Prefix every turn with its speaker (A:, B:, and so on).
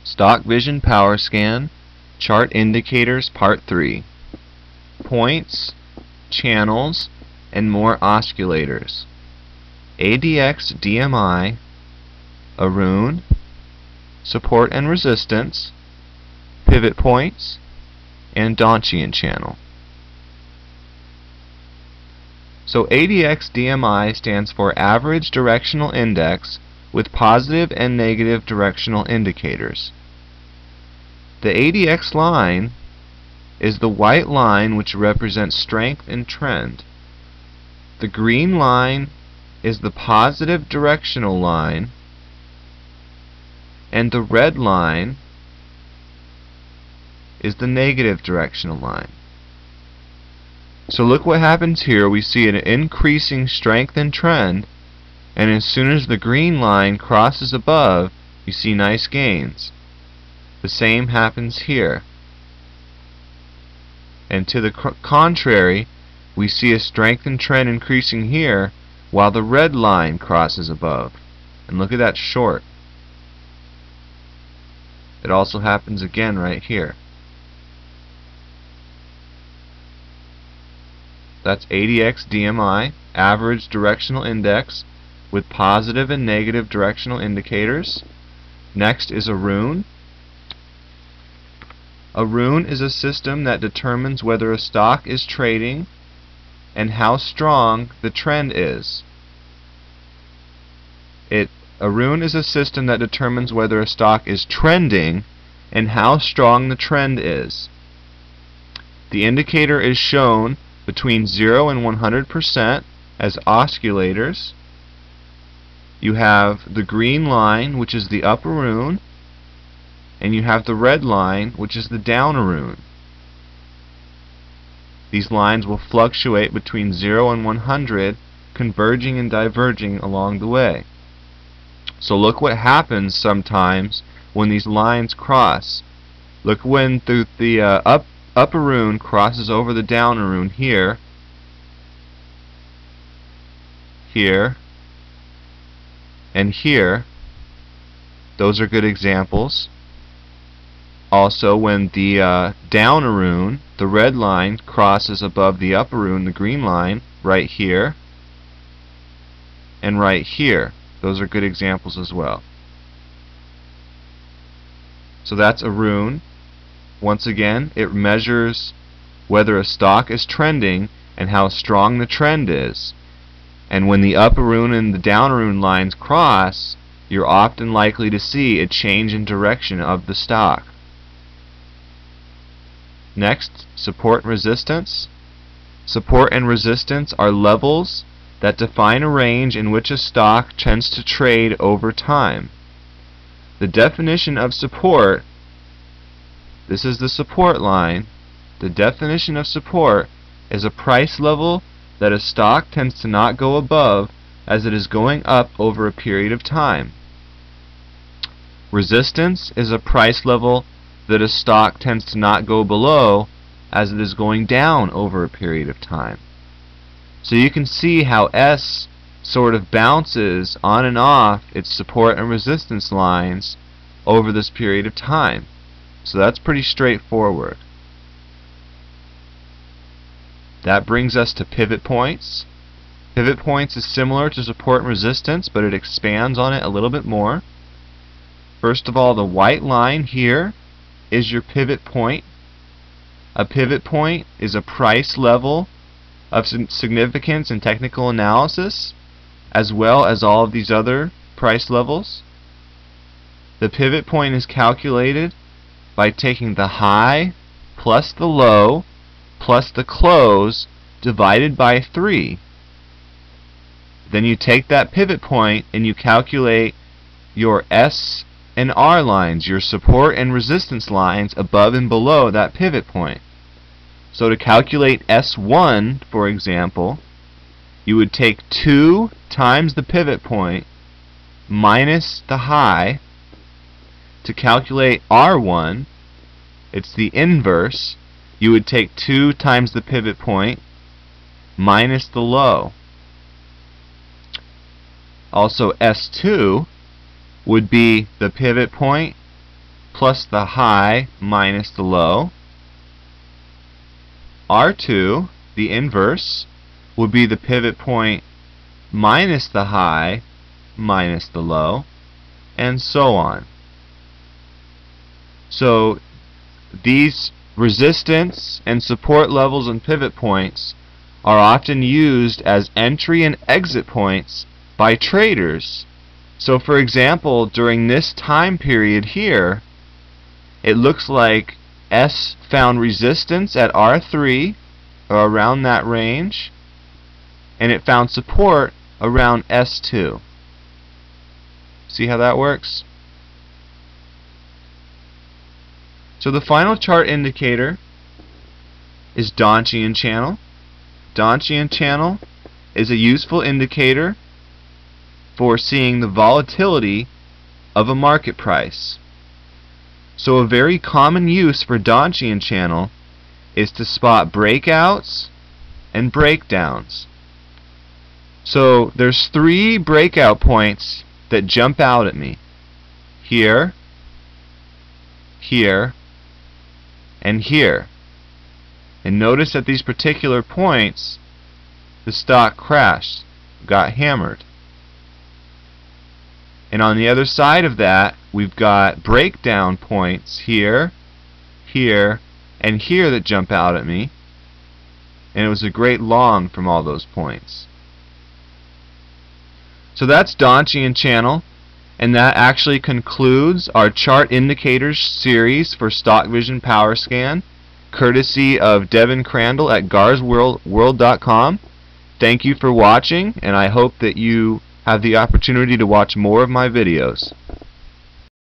A: Stock Vision PowerScan, Chart Indicators Part 3. Points, channels, and more oscillators. ADX DMI, a rune, support and resistance, pivot points, and Donchian channel. So ADX DMI stands for Average Directional Index with positive and negative directional indicators. The ADX line is the white line which represents strength and trend. The green line is the positive directional line, and the red line is the negative directional line. So look what happens here. We see an increasing strength and trend, and as soon as the green line crosses above, you see nice gains. The same happens here. And to the contrary, we see a strength and trend increasing here while the red line crosses above. And look at that short. It also happens again right here. That's ADX DMI, Average Directional Index, with positive and negative directional indicators. Next is a rune. A rune is a system that determines whether a stock is trading and how strong the trend is. A rune is a system that determines whether a stock is trending and how strong the trend is. The indicator is shown between 0 and 100% as oscillators. You have the green line, which is the up rune, and you have the red line, which is the down rune. These lines will fluctuate between 0 and 100, converging and diverging along the way. So look what happens sometimes when these lines cross. Look when the upper rune crosses over the down rune here, here, and here. Those are good examples. Also, when the down rune, the red line, crosses above the upper rune, the green line, right here, and right here. Those are good examples as well. So that's a rune. Once again, it measures whether a stock is trending and how strong the trend is. And when the upper rune and the down rune lines cross, you're often likely to see a change in direction of the stock. Next, support and resistance. Support and resistance are levels that define a range in which a stock tends to trade over time. The definition of support, this is the support line. The definition of support is a price level that a stock tends to not go above as it is going up over a period of time. Resistance is a price level that a stock tends to not go below as it is going down over a period of time. So you can see how S sort of bounces on and off its support and resistance lines over this period of time. So that's pretty straightforward. That brings us to pivot points. Pivot points is similar to support and resistance, but it expands on it a little bit more. First of all, the white line here is your pivot point. A pivot point is a price level of significance in technical analysis, as well as all of these other price levels. The pivot point is calculated by taking the high plus the low plus the close divided by 3. Then you take that pivot point and you calculate your S and R lines, your support and resistance lines above and below that pivot point. So to calculate S1, for example, you would take 2 times the pivot point minus the high. To calculate R1, it's the inverse. You would take 2 times the pivot point minus the low. Also, S2 would be the pivot point plus the high minus the low. R2, the inverse, would be the pivot point minus the high minus the low, and so on. So these resistance and support levels and pivot points are often used as entry and exit points by traders. So for example, during this time period here, it looks like S found resistance at R3 or around that range, and it found support around S2. See how that works? So the final chart indicator is Donchian channel. Donchian channel is a useful indicator for seeing the volatility of a market price. So a very common use for Donchian channel is to spot breakouts and breakdowns. So there's 3 breakout points that jump out at me. Here, here, and here. And notice at these particular points the stock crashed, got hammered. And on the other side of that, we've got breakdown points here, here, and here that jump out at me. And it was a great long from all those points. So that's Donchian channel, and that actually concludes our chart indicators series for StockVision PowerScan, courtesy of Devin Crandall at garsworld.com. Thank you for watching, and I hope that you have the opportunity to watch more of my videos.